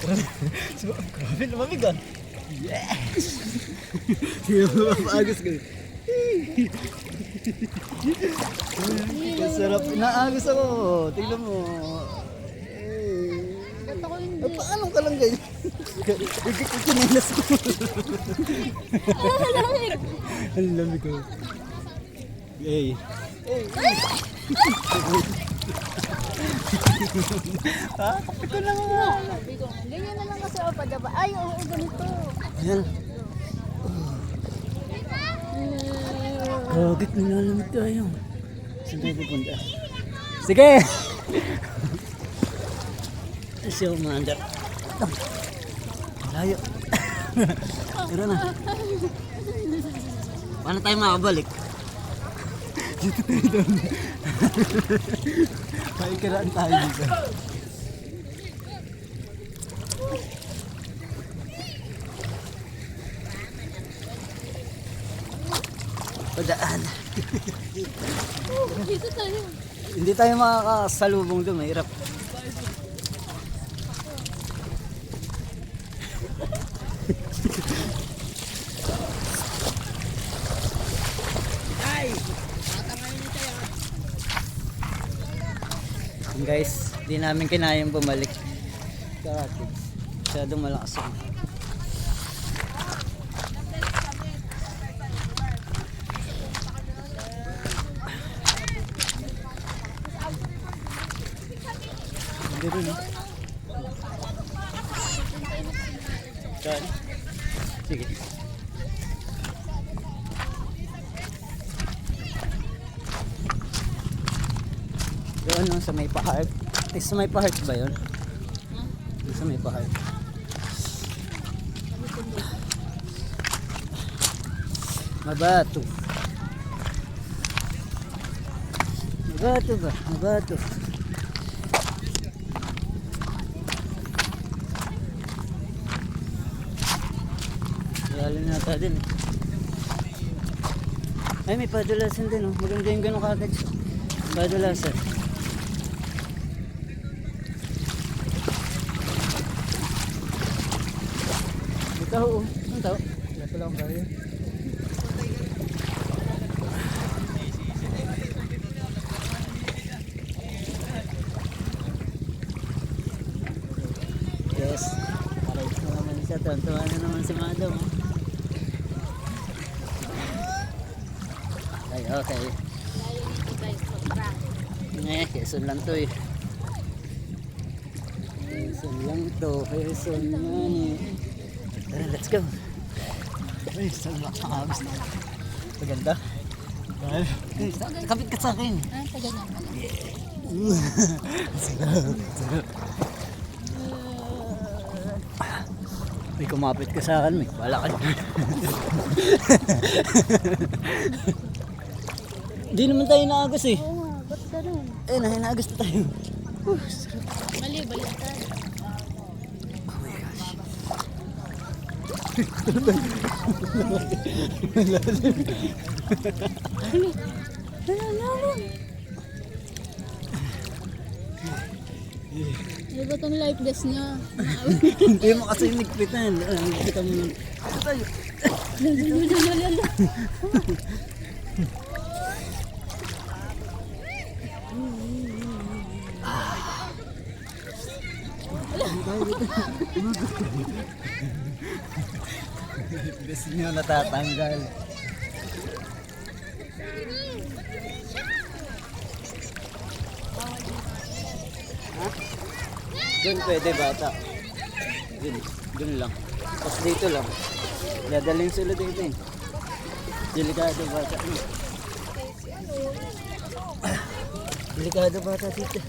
Grabe, lumamig ah. Yes! Hindi mo mapaagos ko. Ang sarap. Naagos ako. Tingnan mo. Ba't ako hindi? Paano ka lang ganyan? Ikinilas ko. Ang lamig ko. Hey. Kape ko lang nga. Ganyan na lang kasi ako padaba. Ay, oo, ganito. Ayan. Kagit na nalamig tayo. Saan tayo pupunta? Sige! Siya umandar. Layo. Tara na. Paano tayo makabalik? Dito tayo doon. Paikiraan tayo dito. Padaan. Dito tayo. Hindi tayo makakasalubong doon, mahirap. Guys, di namin kinayang bumalik. Masyadong malakas ako. Hindi rin eh. Saan? Sige. Yun, sa may pa-heart. Sa may pa-heart ba yun? Sa may pa-heart. Mabato. Mabato ba? Mabato. Lalo na ata din. Ay, may padulasan din. Oh. Maganda yung gano'ng kagad. Padulasan. Ikaw, oh. Ang tao? Wala pala akong gaya. Yes. Aray ko naman siya. Tuwan-tuwa na naman si Madam. Ay, okay. Quezon lang to eh. Quezon lang to. Quezon man eh. Tara, let's go. Ay, saan ba kakabis na? Maganda. Kapit ka sa akin. Ah, sa ganyan pala. Sarap, sarap. May kumapit ka sa akin, may wala ka. Hindi naman tayo naagos eh. Oo nga, ba't ganun? Eh, naagos na tayo. Sarap. Mali, baliktad. Oh my gosh. Lalim. Ano ba itong life vest niya? Hindi mo kasi nagpitan. Kita mo nun. Ito tayo. Gusto nyo natatanggal. Ha? Doon pwede bata. Doon lang. Tapos dito lang. Dadalhin sila dito eh. Delikado bata. Delikado bata dito.